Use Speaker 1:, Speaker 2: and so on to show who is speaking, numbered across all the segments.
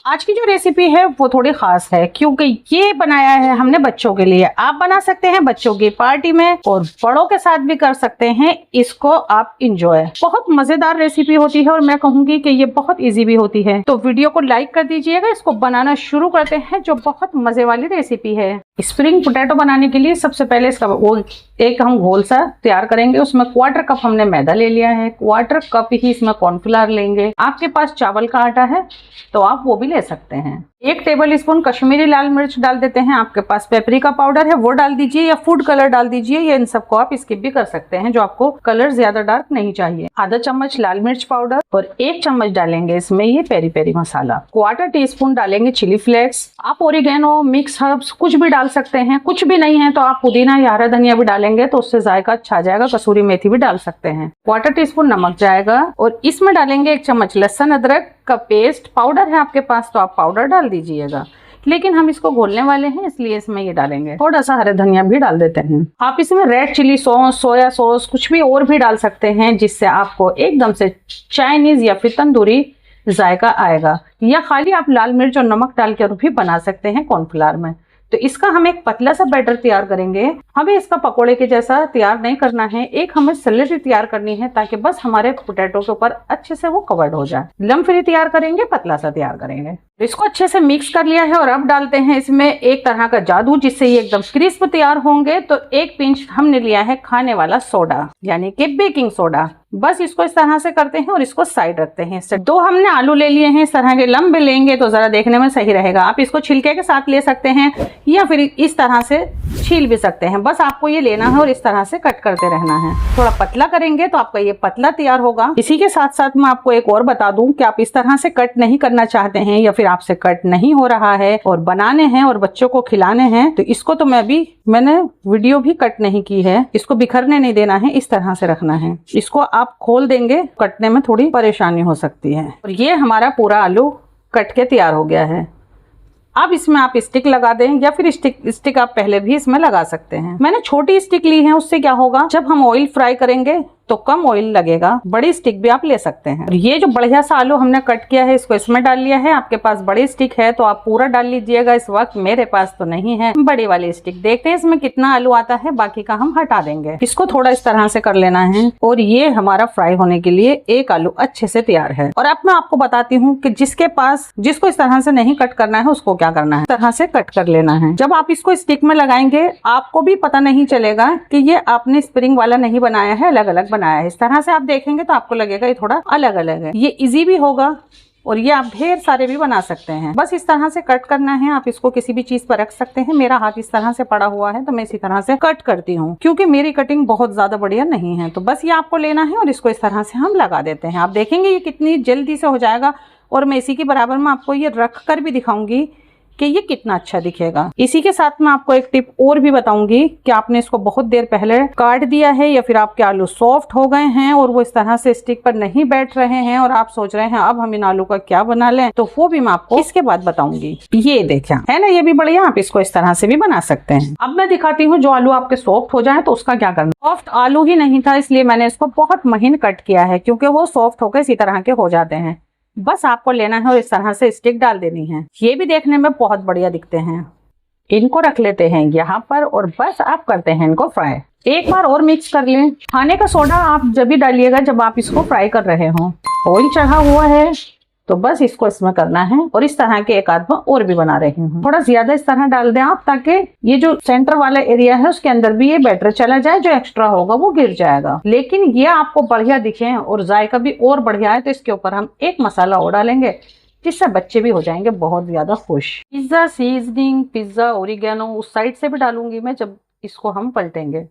Speaker 1: आज की जो रेसिपी है वो थोड़ी खास है क्योंकि ये बनाया है हमने बच्चों के लिए। आप बना सकते हैं बच्चों की पार्टी में और बड़ों के साथ भी कर सकते हैं। इसको आप इंजॉय, बहुत मजेदार रेसिपी होती है और मैं कहूंगी कि ये बहुत इजी भी होती है। तो वीडियो को लाइक कर दीजिएगा। इसको बनाना शुरू करते हैं, जो बहुत मजे वाली रेसिपी है। स्प्रिंग पोटैटो बनाने के लिए सबसे पहले इसका वो एक हम घोल सा तैयार करेंगे। उसमें 1/4 कप हमने मैदा ले लिया है, 1/4 कप ही इसमें कॉर्नफ्लावर लेंगे। आपके पास चावल का आटा है तो आप वो भी ले सकते हैं। 1 टेबल स्पून कश्मीरी लाल मिर्च डाल देते हैं। आपके पास पेपरिका पाउडर है वो डाल दीजिए, या फूड कलर डाल दीजिए, या इन सबको आप स्किप भी कर सकते हैं जो आपको कलर ज्यादा डार्क नहीं चाहिए। आधा चम्मच लाल मिर्च पाउडर और 1 चम्मच डालेंगे इसमें ये पेरी पेरी मसाला। 1/4 टीस्पून डालेंगे चिली फ्लेक्स। आप ओरिगेनो, मिक्स हर्ब्स कुछ भी डाल सकते हैं। कुछ भी नहीं है तो आप पुदीना या हरा धनिया भी डालेंगे तो उससे जायका अच्छा आ जाएगा। कसूरी मेथी भी डाल सकते हैं। 1/4 टीस्पून नमक जाएगा और इसमें डालेंगे 1 चम्मच लहसुन अदरक का पेस्ट। पाउडर है आपके पास तो आप पाउडर डाल दीजिएगा, लेकिन हम इसको घोलने वाले हैं इसलिए इसमें ये डालेंगे। थोड़ा सा हरे धनिया भी डाल देते हैं। आप इसमें red chilli sauce, soya sauce कुछ भी और भी डाल सकते हैं, जिससे आपको एकदम से चाइनीज या फिर तंदूरी जायका आएगा। या खाली आप लाल मिर्च और नमक डालकर भी बना सकते हैं कॉर्नफ्लावर में। तो इसका हम एक पतला सा बैटर तैयार करेंगे। हमें इसका पकोड़े के जैसा तैयार नहीं करना है, एक हमें स्लेटी तैयार करनी है ताकि बस हमारे पोटैटो के ऊपर अच्छे से वो कवर्ड हो जाए। लम फ्री तैयार करेंगे, पतला सा तैयार करेंगे। इसको अच्छे से मिक्स कर लिया है और अब डालते हैं इसमें एक तरह का जादू, जिससे ये एकदम क्रिस्प तैयार होंगे। तो 1 पिंच हमने लिया है खाने वाला सोडा, यानी कि बेकिंग सोडा। बस इसको इस तरह से करते हैं और इसको साइड रखते हैं। 2 हमने आलू ले लिए हैं, इस तरह के लंबे लेंगे तो जरा देखने में सही रहेगा। आप इसको छिलके के साथ ले सकते हैं या फिर इस तरह से छील भी सकते हैं। बस आपको ये लेना है और इस तरह से कट करते रहना है। थोड़ा पतला करेंगे तो आपका ये पतला तैयार होगा। इसी के साथ साथ मैं आपको एक और बता दूं कि आप इस तरह से कट नहीं करना चाहते हैं या फिर आपसे कट नहीं हो रहा है और बनाने हैं और बच्चों को खिलाने हैं, तो इसको तो मैंने वीडियो भी कट नहीं की है। इसको बिखरने नहीं देना है, इस तरह से रखना है। इसको आप खोल देंगे, कटने में थोड़ी परेशानी हो सकती है। और ये हमारा पूरा आलू कट के तैयार हो गया है। अब इसमें आप स्टिक लगा दें या फिर स्टिक आप पहले भी इसमें लगा सकते हैं। मैंने छोटी स्टिक ली है, उससे क्या होगा, जब हम ऑयल फ्राई करेंगे तो कम ऑयल लगेगा। बड़ी स्टिक भी आप ले सकते हैं। और ये जो बढ़िया सा आलू हमने कट किया है इसको इसमें डाल लिया है। आपके पास बड़ी स्टिक है तो आप पूरा डाल लीजिएगा। इस वक्त मेरे पास तो नहीं है बड़ी वाली स्टिक। देखते हैं इसमें कितना आलू आता है, बाकी का हम हटा देंगे। इसको थोड़ा इस तरह से कर लेना है और ये हमारा फ्राई होने के लिए एक आलू अच्छे से तैयार है। और अब मैं आपको बताती हूँ कि जिसको इस तरह से नहीं कट करना है उसको क्या करना है। इस तरह से कट कर लेना है। जब आप इसको स्टिक में लगाएंगे आपको भी पता नहीं चलेगा कि ये आपने स्प्रिंग वाला नहीं बनाया है, अलग अलग बनाया है। इस तरह से आप देखेंगे तो आपको लगेगा ये थोड़ा अलग अलग है। ये इजी भी होगा और ये आप ढेर सारे भी बना सकते हैं। बस इस तरह से कट करना है। आप इसको किसी भी चीज पर रख सकते हैं। मेरा हाथ इस तरह से पड़ा हुआ है तो मैं इसी तरह से कट करती हूँ, क्योंकि मेरी कटिंग बहुत ज्यादा बढ़िया नहीं है। तो बस ये आपको लेना है और इसको इस तरह से हम लगा देते हैं। आप देखेंगे ये कितनी जल्दी से हो जाएगा। और मैं इसी के बराबर में आपको ये रख कर भी दिखाऊंगी कि ये कितना अच्छा दिखेगा। इसी के साथ मैं आपको एक टिप और भी बताऊंगी कि आपने इसको बहुत देर पहले काट दिया है या फिर आपके आलू सॉफ्ट हो गए हैं और वो इस तरह से स्टिक पर नहीं बैठ रहे हैं और आप सोच रहे हैं अब हम इन आलू का क्या बना लें, तो वो भी मैं आपको इसके बाद बताऊंगी। ये देखें, है ना, ये भी बढ़िया। आप इसको इस तरह से भी बना सकते हैं। अब मैं दिखाती हूँ जो आलू आपके सॉफ्ट हो जाए तो उसका क्या करना। सॉफ्ट आलू ही नहीं था इसलिए मैंने इसको बहुत महीन कट किया है, क्योंकि वो सॉफ्ट होकर इसी तरह के हो जाते हैं। बस आपको लेना है और इस तरह से स्टिक डाल देनी है। ये भी देखने में बहुत बढ़िया दिखते हैं। इनको रख लेते हैं यहाँ पर और बस आप करते हैं इनको फ्राई। एक बार और मिक्स कर लें। खाने का सोडा आप जब भी डालिएगा जब आप इसको फ्राई कर रहे हो। ऑयल चढ़ा हुआ है तो बस इसको इसमें करना है और इस तरह के एक आध और भी बना रही हूँ। थोड़ा ज्यादा इस तरह डाल दें आप, ताकि ये जो सेंटर वाला एरिया है उसके अंदर भी ये बैटर चला जाए, जो एक्स्ट्रा होगा वो गिर जाएगा। लेकिन ये आपको बढ़िया दिखे और जायका भी और बढ़िया है तो इसके ऊपर हम एक मसाला और डालेंगे, जिससे बच्चे भी हो जाएंगे बहुत ज्यादा खुश। पिज्जा सीजनिंग, पिज्जा ओरिगेनो उस साइड से भी डालूंगी मैं जब इसको हम पलटेंगे।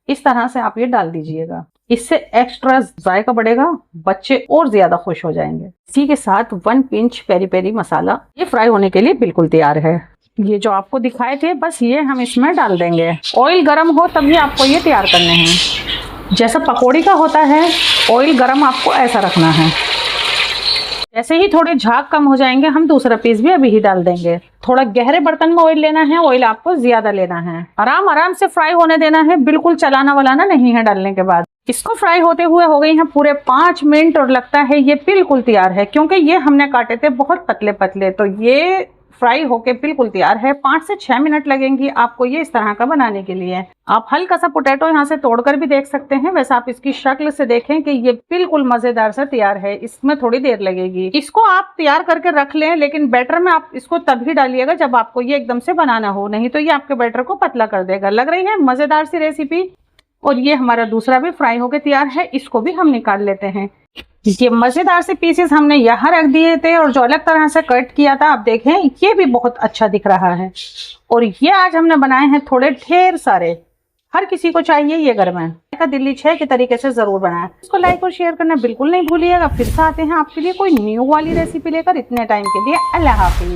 Speaker 1: इस तरह से आप ये डाल दीजिएगा, इससे एक्स्ट्रा जायका बढ़ेगा, बच्चे और ज्यादा खुश हो जाएंगे। इसी के साथ 1 पिंच पेरी पेरी मसाला। ये फ्राई होने के लिए बिल्कुल तैयार है। ये जो आपको दिखाए थे बस ये हम इसमें डाल देंगे। ऑयल गर्म हो तभी आपको ये तैयार करने हैं। जैसा पकौड़ी का होता है ऑयल गर्म आपको ऐसा रखना है। ऐसे ही थोड़े झाग कम हो जाएंगे, हम दूसरा पीस भी अभी ही डाल देंगे। थोड़ा गहरे बर्तन में ऑयल लेना है, ऑयल आपको ज्यादा लेना है। आराम आराम से फ्राई होने देना है, बिल्कुल चलाना वलाना नहीं है डालने के बाद। इसको फ्राई होते हुए हो गई हैं पूरे 5 मिनट और लगता है ये बिल्कुल तैयार है, क्योंकि ये हमने काटे थे बहुत पतले पतले, तो ये फ्राई होके बिल्कुल तैयार है। 5 से 6 मिनट लगेंगी आपको ये इस तरह का बनाने के लिए। आप हल्का सा पोटैटो यहाँ से तोड़कर भी देख सकते हैं। वैसे आप इसकी शक्ल से देखें कि ये बिल्कुल मजेदार सा तैयार है, इसमें थोड़ी देर लगेगी। इसको आप तैयार करके रख लें, लेकिन बैटर में आप इसको तभी डालिएगा जब आपको ये एकदम से बनाना हो, नहीं तो ये आपके बैटर को पतला कर देगा। लग रही है मजेदार सी रेसिपी। और ये हमारा दूसरा भी फ्राई होके तैयार है, इसको भी हम निकाल लेते हैं। ये मजेदार से पीसेस हमने यहाँ रख दिए थे और जो अलग तरह से कट किया था, आप देखें ये भी बहुत अच्छा दिख रहा है। और ये आज हमने बनाए हैं थोड़े ढेर सारे, हर किसी को चाहिए ये घर में। का दिल्ली 6 के तरीके से जरूर बनाएं। इसको लाइक और शेयर करना बिल्कुल नहीं भूलिएगा। फिर से आते हैं आपके लिए कोई न्यू वाली रेसिपी लेकर। इतने टाइम के लिए अल्लाह हाफिज।